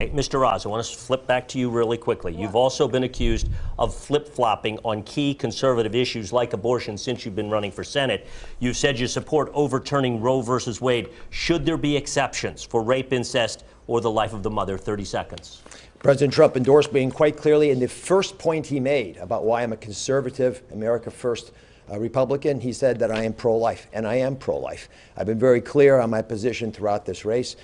Hey, Mr. Oz, I want to flip back to you really quickly. You've also been accused of flip-flopping on key conservative issues like abortion since you've been running for Senate. You've said you support overturning Roe versus Wade. Should there be exceptions for rape, incest, or the life of the mother? 30 seconds. President Trump endorsed me quite clearly in the first point he made about why I'm a conservative, America First Republican. He said that I am pro-life, and I am pro-life. I've been very clear on my position throughout this race.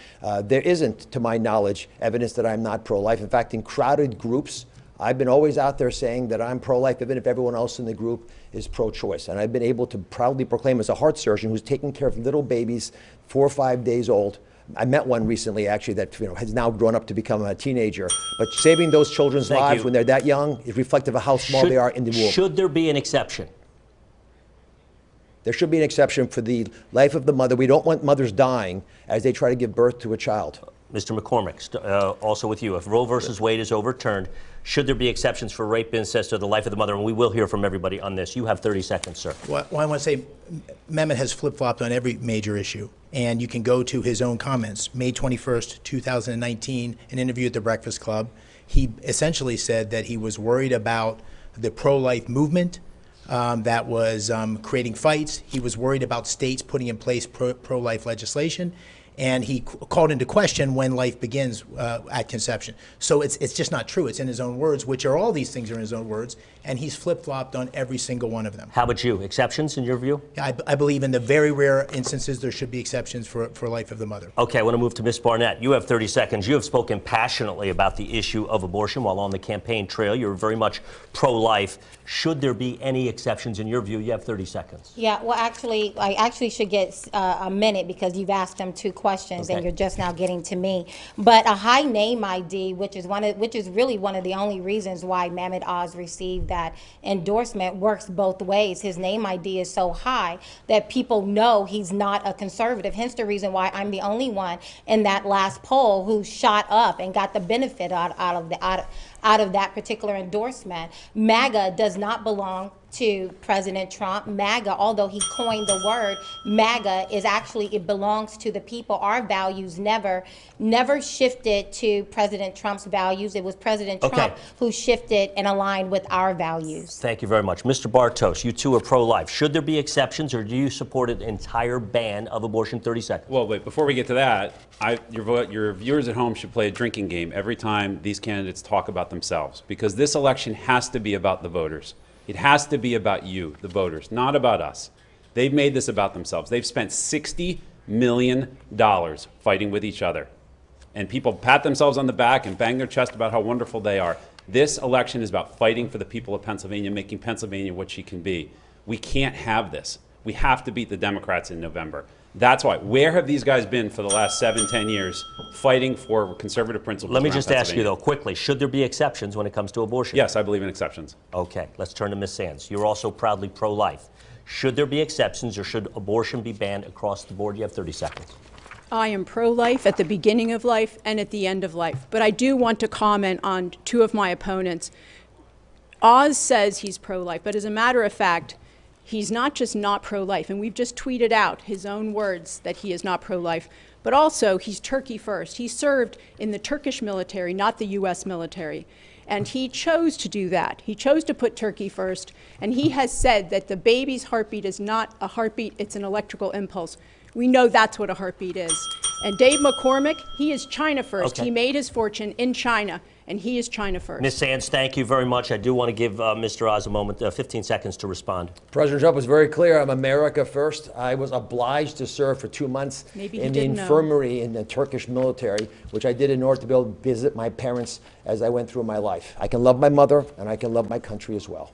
There isn't, to my knowledge, evidence that I'm not pro-life. In fact, in crowded groups, I've been always out there saying that I'm pro-life, even if everyone else in the group is pro-choice. And I've been able to proudly proclaim as a heart surgeon who's taking care of little babies 4 or 5 days old. I met one recently, actually, that has now grown up to become a teenager. But saving those children's lives when they're that young is reflective of how small they are in the womb. Should there be an exception? There should be an exception for the life of the mother. We don't want mothers dying as they try to give birth to a child. Mr. McCormick, also with you. If Roe versus Wade is overturned, should there be exceptions for rape, incest, or the life of the mother? And we will hear from everybody on this. You have 30 seconds, sir. Well, I want to say Mehmet has flip-flopped on every major issue. And you can go to his own comments. May 21st, 2019, an interview at the Breakfast Club. He essentially said that he was worried about the pro-life movement that was creating fights. He was worried about states putting in place pro-life legislation. And he called into question when life begins at conception. So it's just not true. It's in his own words, which are all these things are in his own words, and he's flip-flopped on every single one of them. How about you? Exceptions in your view? Yeah, I believe in the very rare instances there should be exceptions for life of the mother. Okay, I want to move to Ms. Barnett. You have 30 seconds. You have spoken passionately about the issue of abortion while on the campaign trail. You're very much pro-life. Should there be any exceptions in your view? You have 30 seconds. Yeah, well, actually, I actually should get a minute because you've asked them 2 questions and you're just now getting to me. But a high name ID, which is really one of the only reasons why Mehmet Oz received that endorsement, works both ways. His name ID is so high that people know he's not a conservative. Hence the reason why I'm the only one in that last poll who shot up and got the benefit out of that particular endorsement. MAGA does not belong to President Trump. MAGA, although he coined the word, MAGA is actually, it belongs to the people. Our values never shifted to President Trump's values. It was President Trump who shifted and aligned with our values. Thank you very much. Mr. Bartos, you too are pro-life. Should there be exceptions, or do you support an entire ban of abortion? 30 seconds. Well, wait, before we get to that, your viewers at home should play a drinking game every time these candidates talk about themselves, because this election has to be about the voters. It has to be about you, the voters, not about us. They've made this about themselves. They've spent $60 million fighting with each other. And people pat themselves on the back and bang their chest about how wonderful they are. This election is about fighting for the people of Pennsylvania, making Pennsylvania what she can be. We can't have this. We have to beat the Democrats in November. That's why. Where have these guys been for the last 7, 10 years fighting for conservative principles? Let me just ask you, though, quickly, should there be exceptions when it comes to abortion? Yes, I believe in exceptions. Okay, let's turn to Ms. Sands. You're also proudly pro-life. Should there be exceptions, or should abortion be banned across the board? You have 30 seconds. I am pro-life at the beginning of life and at the end of life. But I do want to comment on 2 of my opponents. Oz says he's pro-life, but as a matter of fact, he's not just not pro-life, and we've just tweeted out his own words that he is not pro-life, but also he's Turkey first. He served in the Turkish military, not the U.S. military, and he chose to do that. He chose to put Turkey first, and he has said that the baby's heartbeat is not a heartbeat, it's an electrical impulse. We know that's what a heartbeat is. And Dave McCormick, he is China first. He made his fortune in China, and he is China first. Ms. Sands, thank you very much. I do want to give Mr. Oz a moment, 15 seconds to respond. President Trump was very clear. I'm America first. I was obliged to serve for 2 months in the infirmary in the Turkish military, which I did in order to be able to visit my parents as I went through my life. I can love my mother, and I can love my country as well.